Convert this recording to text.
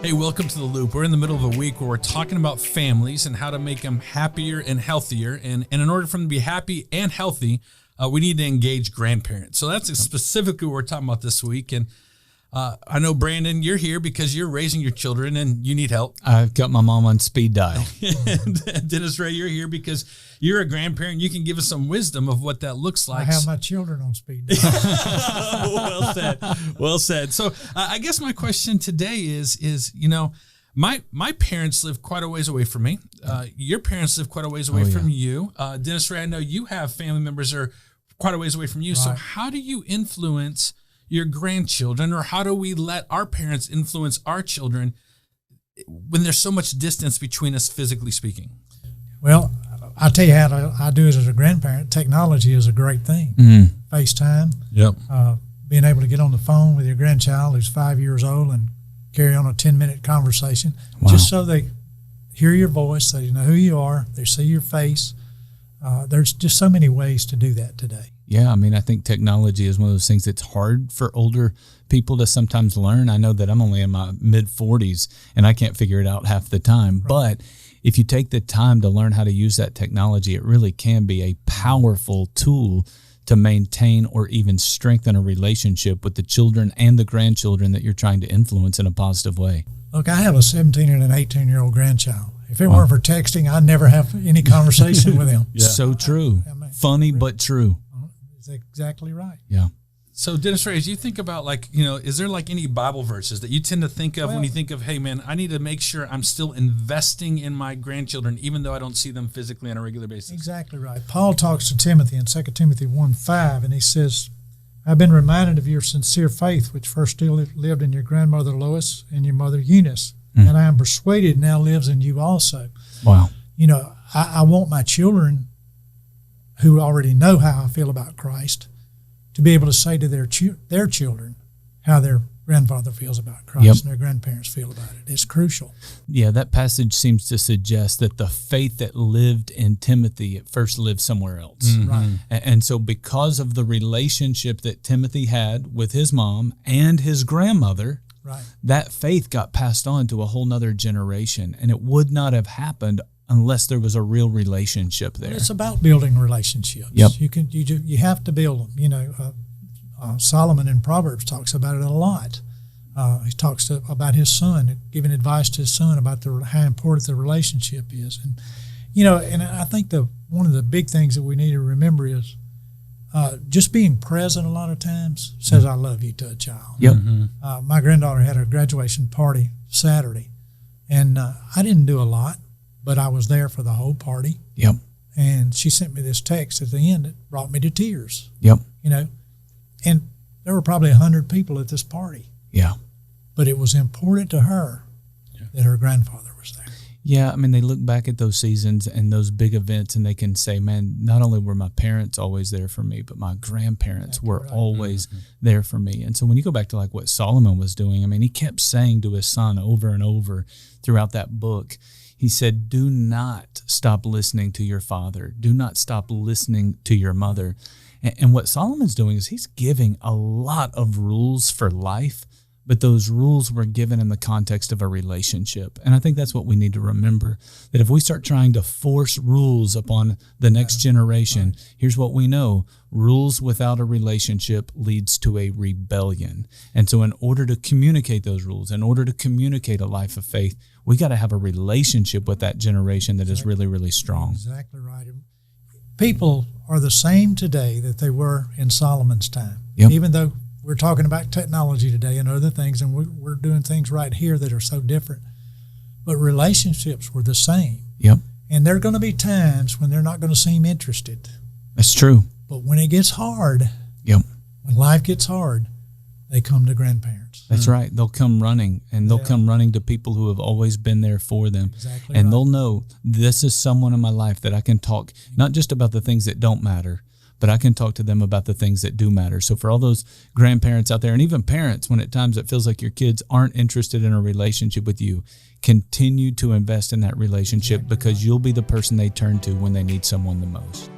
Hey, welcome to The Loop. We're in the middle of a week where we're talking about families and how to make them happier and healthier. And in order for them to be happy and healthy, we need to engage grandparents. So that's specifically what we're talking about this week. And I know, Brandon, you're here because you're raising your children and you need help. I've got my mom on speed dial. And Dennis Ray, you're here because you're a grandparent. You can give us some wisdom of what that looks like. I have my children on speed dial. Well said. Well said. So I guess my question today is you know, my parents live quite a ways away from me. Your parents live quite a ways away from you. Dennis Ray, I know you have family members that are quite a ways away from you. Right. So how do you influence your grandchildren, or how do we let our parents influence our children when there's so much distance between us, physically speaking? Well, I'll tell you how I do it as a grandparent. Technology is a great thing. FaceTime. Yep. Being able to get on the phone with your grandchild who's 5 years old and carry on a 10-minute conversation, just so they hear your voice, they know who you are, they see your face. There's just so many ways to do that today. Yeah, I mean, I think technology is one of those things that's hard for older people to sometimes learn. I know that I'm only in my mid-40s and I can't figure it out half the time. Right. But if you take the time to learn how to use that technology, it really can be a powerful tool to maintain or even strengthen a relationship with the children and the grandchildren that you're trying to influence in a positive way. Look, I have a 17 and an 18-year-old grandchild. If it weren't for texting, I'd never have any conversation with him. Yeah. So true. Funny, but true. That's exactly right. Yeah. So, Dennis Ray, as you think about, like, you know, is there like any Bible verses that you tend to think of when you think of, hey, man, I need to make sure I'm still investing in my grandchildren, even though I don't see them physically on a regular basis? Exactly right. Paul talks to Timothy in 2 Timothy 1:5, and he says, I've been reminded of your sincere faith, which first lived in your grandmother Lois and your mother Eunice, and I am persuaded now lives in you also. Wow. You know, I want my children who already know how I feel about Christ to be able to say to their children how their grandfather feels about Christ and their grandparents feel about it. It's crucial. Yeah, that passage seems to suggest that the faith that lived in Timothy at first lived somewhere else. Mm-hmm. Right. And so because of the relationship that Timothy had with his mom and his grandmother, that faith got passed on to a whole nother generation, and it would not have happened unless there was a real relationship there. It's about building relationships. Yep. You have to build them. You know, Solomon in Proverbs talks about it a lot. He talks about his son, giving advice to his son about how important the relationship is. And you know, and I think one of the big things that we need to remember is just being present. A lot of times says "I love you" to a child. Yep. My granddaughter had a graduation party Saturday, and I didn't do a lot, but I was there for the whole party. Yep. And she sent me this text at the end that brought me to tears. Yep. You know, and there were probably 100 people at this party. Yeah. But it was important to her that her grandfather was there. Yeah, I mean, they look back at those seasons and those big events and they can say, man, not only were my parents always there for me, but my grandparents were always there for me. And so when you go back to like what Solomon was doing, I mean, he kept saying to his son over and over throughout that book, he said, do not stop listening to your father. Do not stop listening to your mother. And what Solomon's doing is he's giving a lot of rules for life, but those rules were given in the context of a relationship. And I think that's what we need to remember, that if we start trying to force rules upon the next generation, here's what we know. Rules without a relationship leads to a rebellion. And so in order to communicate those rules, in order to communicate a life of faith, we got to have a relationship with that generation that is really, really strong. Exactly right. People are the same today that they were in Solomon's time. Yep. Even though we're talking about technology today and other things, and we're doing things right here that are so different. But relationships were the same. Yep. And there are going to be times when they're not going to seem interested. That's true. But when it gets hard, when life gets hard, they come to grandparents. That's right. They'll come running, and they'll come running to people who have always been there for them. Exactly and they'll know this is someone in my life that I can talk, not just about the things that don't matter, but I can talk to them about the things that do matter. So for all those grandparents out there, and even parents, when at times it feels like your kids aren't interested in a relationship with you, continue to invest in that relationship because you'll be the person they turn to when they need someone the most.